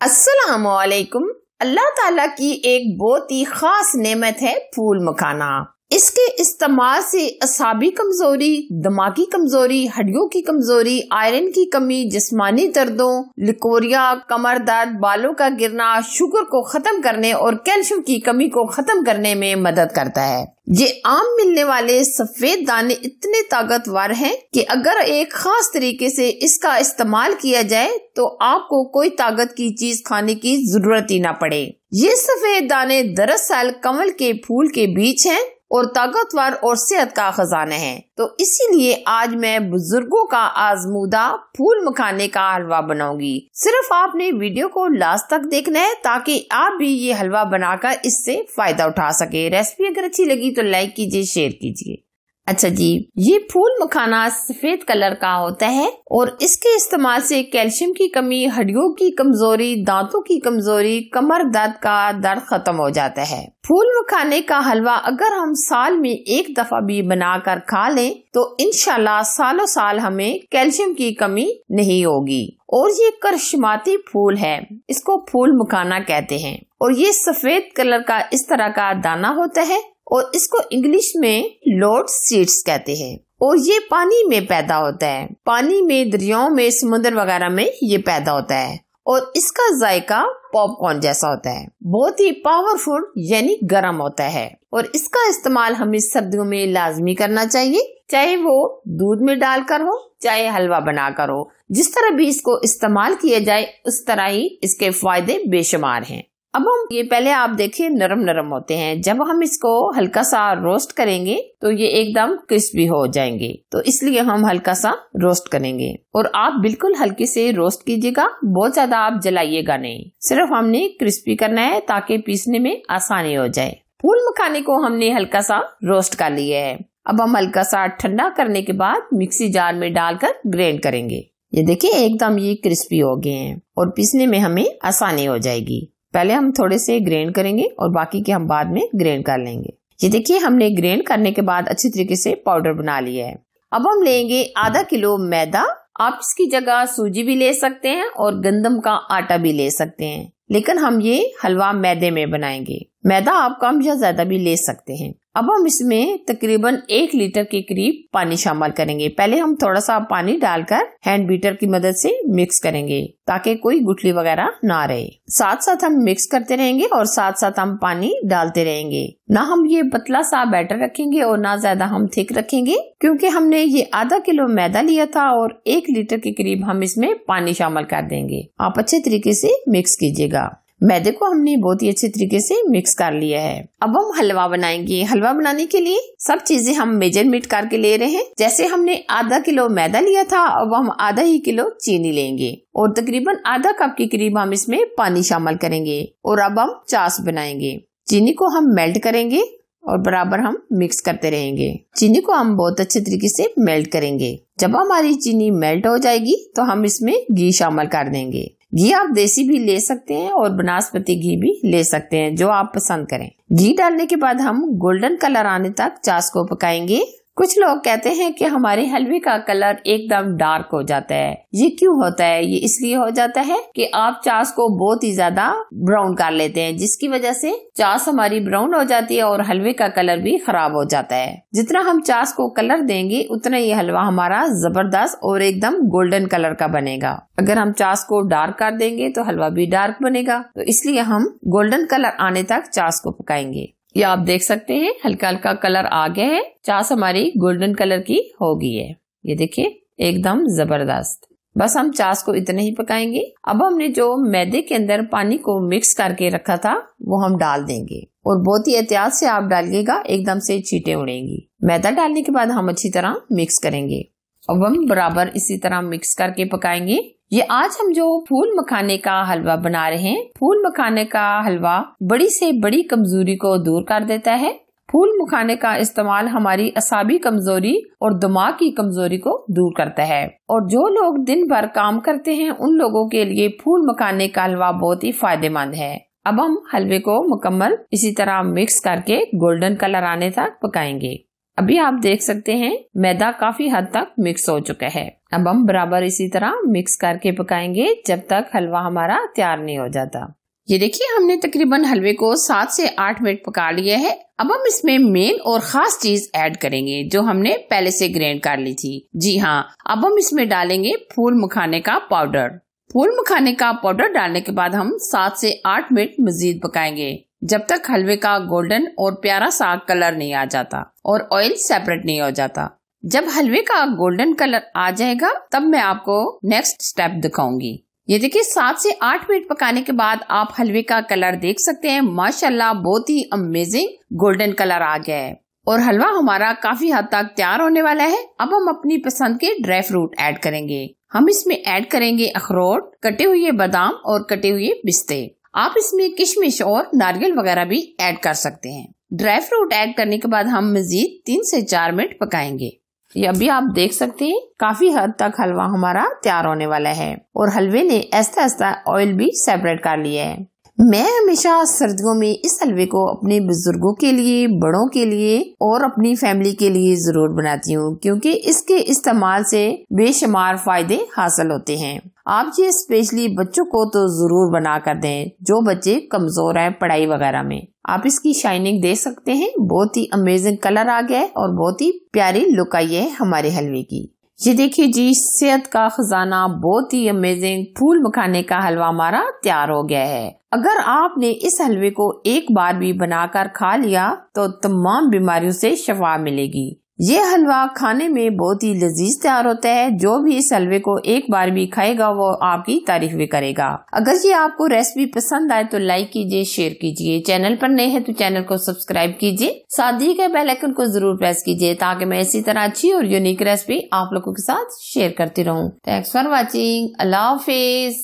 अस्सलामुअलैकुम। अल्लाह ताला की एक बहुत ही खास नेमत है फूल मखाना। इसके इस्तेमाल से असाबी कमजोरी, दिमागी कमजोरी, हड्डियों की कमजोरी, आयरन की कमी, जिस्मानी दर्दों, लिकोरिया, कमर दर्द, बालों का गिरना, शुगर को खत्म करने और कैल्शियम की कमी को खत्म करने में मदद करता है। ये आम मिलने वाले सफेद दाने इतने ताकतवर हैं कि अगर एक खास तरीके से इसका इस्तेमाल किया जाए तो आपको कोई ताकत की चीज खाने की जरूरत ही ना पड़े। ये सफेद दाने दरअसल कमल के फूल के बीज हैं और ताकतवर और सेहत का खजाना है। तो इसीलिए आज मैं बुजुर्गों का आजमूदा फूल मखाने का हलवा बनाऊंगी। सिर्फ आपने वीडियो को लास्ट तक देखना है ताकि आप भी ये हलवा बनाकर इससे फायदा उठा सके। रेसिपी अगर अच्छी लगी तो लाइक कीजिए, शेयर कीजिए। अच्छा जी, ये फूल मखाना सफेद कलर का होता है और इसके इस्तेमाल से कैल्शियम की कमी, हड्डियों की कमजोरी, दांतों की कमजोरी, कमर दर्द का दर्द खत्म हो जाता है। फूल मखाने का हलवा अगर हम साल में एक दफा भी बनाकर खा लें तो इंशाल्लाह सालों साल हमें कैल्शियम की कमी नहीं होगी। और ये करिश्माती फूल है, इसको फूल मखाना कहते हैं और ये सफेद कलर का इस तरह का दाना होता है और इसको इंग्लिश में लोटस सीड्स कहते हैं। और ये पानी में पैदा होता है, पानी में, दरियाओं में, समुद्र वगैरह में ये पैदा होता है और इसका जायका पॉपकॉर्न जैसा होता है। बहुत ही पावरफुल यानी गर्म होता है और इसका इस्तेमाल हमें सर्दियों में लाजमी करना चाहिए, चाहे वो दूध में डालकर हो, चाहे हलवा बनाकर हो। जिस तरह भी इसको इस्तेमाल किया जाए उस तरह ही इसके फायदे बेशुमार हैं। अब हम ये पहले आप देखिए नरम नरम होते हैं, जब हम इसको हल्का सा रोस्ट करेंगे तो ये एकदम क्रिस्पी हो जाएंगे, तो इसलिए हम हल्का सा रोस्ट करेंगे। और आप बिल्कुल हल्के से रोस्ट कीजिएगा, बहुत ज्यादा आप जलाइएगा नहीं, सिर्फ हमने क्रिस्पी करना है ताकि पीसने में आसानी हो जाए। फूल मखाने को हमने हल्का सा रोस्ट कर लिया है। अब हम हल्का सा ठंडा करने के बाद मिक्सी जार में डालकर ग्राइंड करेंगे। ये देखिए एकदम ये क्रिस्पी हो गए हैं और पीसने में हमें आसानी हो जाएगी। पहले हम थोड़े से ग्राइंड करेंगे और बाकी के हम बाद में ग्राइंड कर लेंगे। ये देखिए हमने ग्राइंड करने के बाद अच्छी तरीके से पाउडर बना लिया है। अब हम लेंगे आधा किलो मैदा। आप इसकी जगह सूजी भी ले सकते हैं और गंदम का आटा भी ले सकते हैं, लेकिन हम ये हलवा मैदे में बनाएंगे। मैदा आप कम या ज्यादा भी ले सकते हैं। अब हम इसमें तकरीबन 1 लीटर के करीब पानी शामिल करेंगे। पहले हम थोड़ा सा पानी डालकर हैंड बीटर की मदद से मिक्स करेंगे ताकि कोई गुठली वगैरह ना रहे। साथ साथ हम मिक्स करते रहेंगे और साथ साथ हम पानी डालते रहेंगे। ना हम ये पतला सा बैटर रखेंगे और ना ज्यादा हम थिक रखेंगे, क्योंकि हमने ये आधा किलो मैदा लिया था और 1 लीटर के करीब हम इसमें पानी शामिल कर देंगे। आप अच्छे तरीके से मिक्स कीजिएगा। मैदे को हमने बहुत ही अच्छे तरीके से मिक्स कर लिया है। अब हम हलवा बनाएंगे। हलवा बनाने के लिए सब चीजें हम मेजरमेंट करके ले रहे हैं। जैसे हमने आधा किलो मैदा लिया था, अब हम आधा ही किलो चीनी लेंगे और तकरीबन आधा कप के करीब हम इसमें पानी शामिल करेंगे और अब हम चाश बनाएंगे। चीनी को हम मेल्ट करेंगे और बराबर हम मिक्स करते रहेंगे। चीनी को हम बहुत अच्छे तरीके से मेल्ट करेंगे। जब हमारी चीनी मेल्ट हो जाएगी तो हम इसमें घी शामिल कर देंगे। घी आप देसी भी ले सकते हैं और बनास्पति घी भी ले सकते हैं, जो आप पसंद करें। घी डालने के बाद हम गोल्डन कलर आने तक चाश को पकाएंगे। कुछ लोग कहते हैं कि हमारे हलवे का कलर एकदम डार्क हो जाता है। ये क्यों होता है? ये इसलिए हो जाता है कि आप चाश को बहुत ही ज्यादा ब्राउन कर लेते हैं, जिसकी वजह से चाश हमारी ब्राउन हो जाती है और हलवे का कलर भी खराब हो जाता है। जितना हम चाश को कलर देंगे उतना ये हलवा हमारा जबरदस्त और एकदम गोल्डन कलर का बनेगा। अगर हम चाश को डार्क कर देंगे तो हलवा भी डार्क बनेगा, तो इसलिए हम गोल्डन कलर आने तक चाश को पकाएंगे। ये आप देख सकते हैं हल्का हल्का कलर आ गया है, चाश हमारी गोल्डन कलर की हो गई है। ये देखिए एकदम जबरदस्त। बस हम चाश को इतना ही पकाएंगे। अब हमने जो मैदे के अंदर पानी को मिक्स करके रखा था वो हम डाल देंगे और बहुत ही एहतियात से आप डालिएगा, एकदम से छींटे उड़ेंगी। मैदा डालने के बाद हम अच्छी तरह मिक्स करेंगे। अब हम बराबर इसी तरह मिक्स करके पकाएंगे। ये आज हम जो फूल मखाने का हलवा बना रहे हैं, फूल मखाने का हलवा बड़ी से बड़ी कमजोरी को दूर कर देता है। फूल मखाने का इस्तेमाल हमारी असाबी कमजोरी और दिमाग की कमजोरी को दूर करता है और जो लोग दिन भर काम करते हैं उन लोगों के लिए फूल मखाने का हलवा बहुत ही फायदेमंद है। अब हम हलवे को मुकम्मल इसी तरह मिक्स करके गोल्डन कलर आने तक पकाएंगे। अभी आप देख सकते हैं मैदा काफी हद तक मिक्स हो चुका है। अब हम बराबर इसी तरह मिक्स करके पकाएंगे जब तक हलवा हमारा तैयार नहीं हो जाता। ये देखिए हमने तकरीबन हलवे को 7 से 8 मिनट पका लिया है। अब हम इसमें मेन और खास चीज ऐड करेंगे जो हमने पहले से ग्राइंड कर ली थी। जी हाँ, अब हम इसमें डालेंगे फूल मखाने का पाउडर। फूल मखाने का पाउडर डालने के बाद हम 7 से 8 मिनट मजीद पकाएंगे जब तक हलवे का गोल्डन और प्यारा सा कलर नहीं आ जाता और ऑयल सेपरेट नहीं हो जाता। जब हलवे का गोल्डन कलर आ जाएगा तब मैं आपको नेक्स्ट स्टेप दिखाऊंगी। ये देखिए 7 से 8 मिनट पकाने के बाद आप हलवे का कलर देख सकते हैं। माशाल्लाह बहुत ही अमेजिंग गोल्डन कलर आ गया है और हलवा हमारा काफी हद तक तैयार होने वाला है। अब हम अपनी पसंद के ड्राई फ्रूट ऐड करेंगे। हम इसमें ऐड करेंगे अखरोट, कटे हुए बादाम और कटे हुए पिस्ते। आप इसमें किशमिश और नारियल वगैरह भी ऐड कर सकते हैं। ड्राई फ्रूट ऐड करने के बाद हम मजीद 3 से 4 मिनट पकाएंगे। ये अभी आप देख सकते हैं काफी हद तक हलवा हमारा तैयार होने वाला है और हलवे ने ऐसा ऐसा ऑयल भी सेपरेट कर लिया है। मैं हमेशा सर्दियों में इस हलवे को अपने बुजुर्गों के लिए, बड़ों के लिए और अपनी फैमिली के लिए जरूर बनाती हूँ क्योंकि इसके इस्तेमाल से बेशुमार फायदे हासिल होते हैं। आप ये स्पेशली बच्चों को तो जरूर बना कर दें जो बच्चे कमजोर हैं पढ़ाई वगैरह में। आप इसकी शाइनिंग देख सकते हैं, बहुत ही अमेजिंग कलर आ गया है और बहुत ही प्यारी लुक आई है हमारे हलवे की। ये देखिए जी, सेहत का खजाना बहुत ही अमेजिंग फूल मखाने का हलवा हमारा तैयार हो गया है। अगर आपने इस हलवे को एक बार भी बनाकर खा लिया तो तमाम बीमारियों से शफा मिलेगी। ये हलवा खाने में बहुत ही लजीज तैयार होता है। जो भी इस हलवे को एक बार भी खाएगा वो आपकी तारीफ भी करेगा। अगर ये आपको रेसिपी पसंद आए तो लाइक कीजिए, शेयर कीजिए। चैनल पर नए हैं तो चैनल को सब्सक्राइब कीजिए, साथ ही के बेल आइकन को जरूर प्रेस कीजिए ताकि मैं इसी तरह अच्छी और यूनिक रेसिपी आप लोगों के साथ शेयर करती रहूं। Thanks for watching. Allah Hafiz.